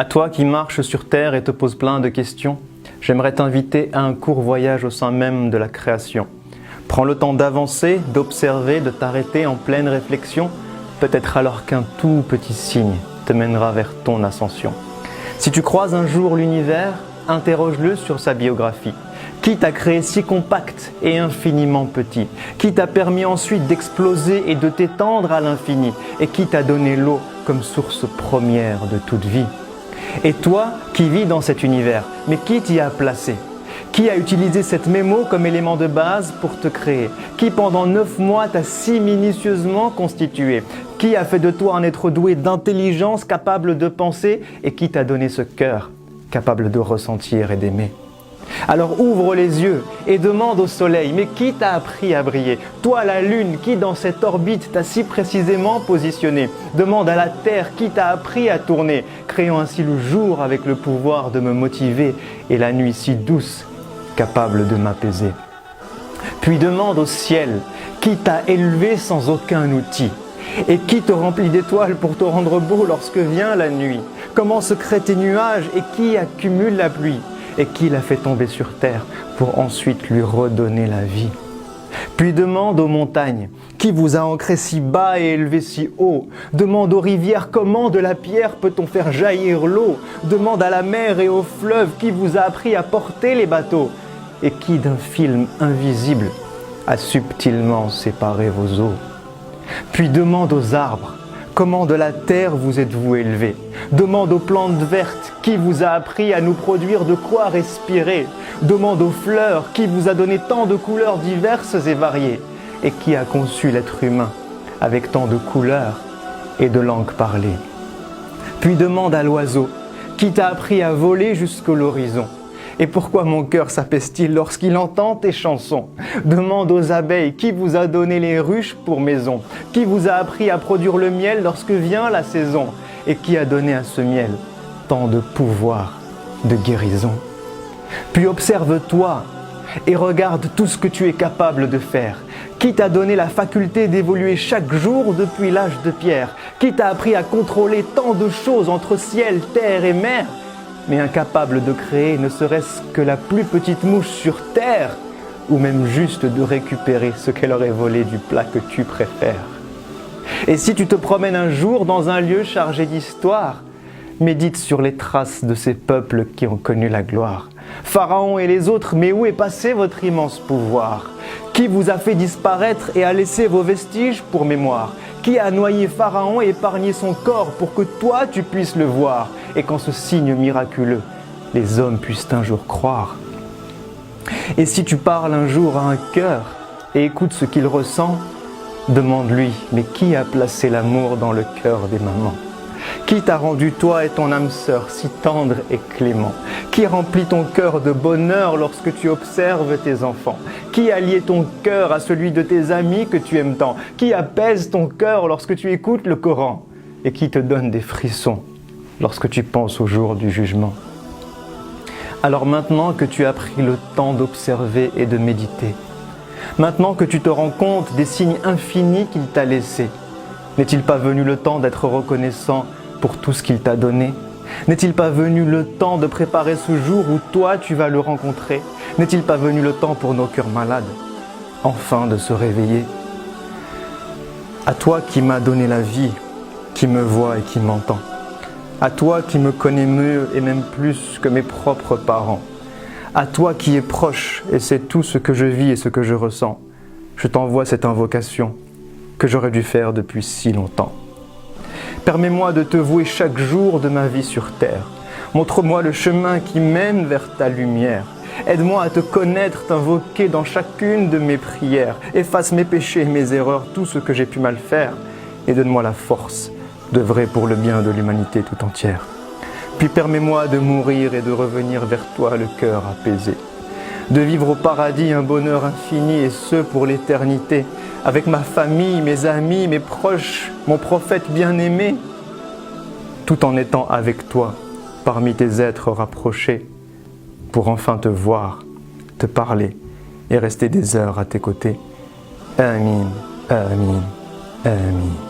À toi qui marches sur terre et te poses plein de questions, j'aimerais t'inviter à un court voyage au sein même de la création. Prends le temps d'avancer, d'observer, de t'arrêter en pleine réflexion, peut-être alors qu'un tout petit signe te mènera vers ton ascension. Si tu croises un jour l'univers, interroge-le sur sa biographie. Qui t'a créé si compact et infiniment petit? Qui t'a permis ensuite d'exploser et de t'étendre à l'infini? Et qui t'a donné l'eau comme source première de toute vie? Et toi qui vis dans cet univers, mais qui t'y a placé? Qui a utilisé cette mémo comme élément de base pour te créer? Qui pendant 9 mois t'a si minutieusement constitué? Qui a fait de toi un être doué d'intelligence capable de penser et qui t'a donné ce cœur capable de ressentir et d'aimer? Alors ouvre les yeux et demande au soleil, mais qui t'a appris à briller? Toi la lune, qui dans cette orbite t'a si précisément positionné? Demande à la terre, qui t'a appris à tourner, créant ainsi le jour avec le pouvoir de me motiver et la nuit si douce, capable de m'apaiser. Puis demande au ciel, qui t'a élevé sans aucun outil? Et qui te remplit d'étoiles pour te rendre beau lorsque vient la nuit? Comment se créent tes nuages et qui accumule la pluie? Et qui l'a fait tomber sur terre pour ensuite lui redonner la vie? Puis demande aux montagnes, qui vous a ancré si bas et élevé si haut? Demande aux rivières, comment de la pierre peut-on faire jaillir l'eau? Demande à la mer et aux fleuves, qui vous a appris à porter les bateaux? Et qui d'un film invisible a subtilement séparé vos eaux? Puis demande aux arbres, comment de la terre vous êtes-vous élevé? Demande aux plantes vertes, qui vous a appris à nous produire de quoi respirer? Demande aux fleurs, qui vous a donné tant de couleurs diverses et variées? Et qui a conçu l'être humain avec tant de couleurs et de langues parlées? Puis demande à l'oiseau, qui t'a appris à voler jusqu'à l'horizon? Et pourquoi mon cœur s'apaise-t-il lorsqu'il entend tes chansons? Demande aux abeilles, qui vous a donné les ruches pour maison? Qui vous a appris à produire le miel lorsque vient la saison? Et qui a donné à ce miel tant de pouvoir, de guérison? Puis observe-toi et regarde tout ce que tu es capable de faire. Qui t'a donné la faculté d'évoluer chaque jour depuis l'âge de pierre? Qui t'a appris à contrôler tant de choses entre ciel, terre et mer? Mais incapable de créer ne serait-ce que la plus petite mouche sur terre, ou même juste de récupérer ce qu'elle aurait volé du plat que tu préfères. Et si tu te promènes un jour dans un lieu chargé d'histoire, médite sur les traces de ces peuples qui ont connu la gloire. Pharaon et les autres, mais où est passé votre immense pouvoir? Qui vous a fait disparaître et a laissé vos vestiges pour mémoire? Qui a noyé Pharaon et épargné son corps pour que toi tu puisses le voir? Et qu'en ce signe miraculeux, les hommes puissent un jour croire. Et si tu parles un jour à un cœur et écoutes ce qu'il ressent, demande-lui, mais qui a placé l'amour dans le cœur des mamans? Qui t'a rendu toi et ton âme sœur si tendre et clément? Qui remplit ton cœur de bonheur lorsque tu observes tes enfants? Qui a lié ton cœur à celui de tes amis que tu aimes tant? Qui apaise ton cœur lorsque tu écoutes le Coran? Et qui te donne des frissons lorsque tu penses au jour du jugement? Alors maintenant que tu as pris le temps d'observer et de méditer, maintenant que tu te rends compte des signes infinis qu'il t'a laissés, n'est-il pas venu le temps d'être reconnaissant pour tout ce qu'il t'a donné? N'est-il pas venu le temps de préparer ce jour où toi tu vas le rencontrer? N'est-il pas venu le temps pour nos cœurs malades, enfin de se réveiller? À toi qui m'as donné la vie, qui me voit et qui m'entend, à toi qui me connais mieux et même plus que mes propres parents, à toi qui es proche et sais tout ce que je vis et ce que je ressens, je t'envoie cette invocation que j'aurais dû faire depuis si longtemps. Permets-moi de te vouer chaque jour de ma vie sur terre. Montre-moi le chemin qui mène vers ta lumière. Aide-moi à te connaître, t'invoquer dans chacune de mes prières. Efface mes péchés et mes erreurs, tout ce que j'ai pu mal faire, et donne-moi la force d'œuvrer pour le bien de l'humanité tout entière. Puis permets-moi de mourir et de revenir vers toi le cœur apaisé. De vivre au paradis un bonheur infini et ce pour l'éternité, avec ma famille, mes amis, mes proches, mon prophète bien-aimé, tout en étant avec toi, parmi tes êtres rapprochés, pour enfin te voir, te parler et rester des heures à tes côtés. Amin, amin, amin.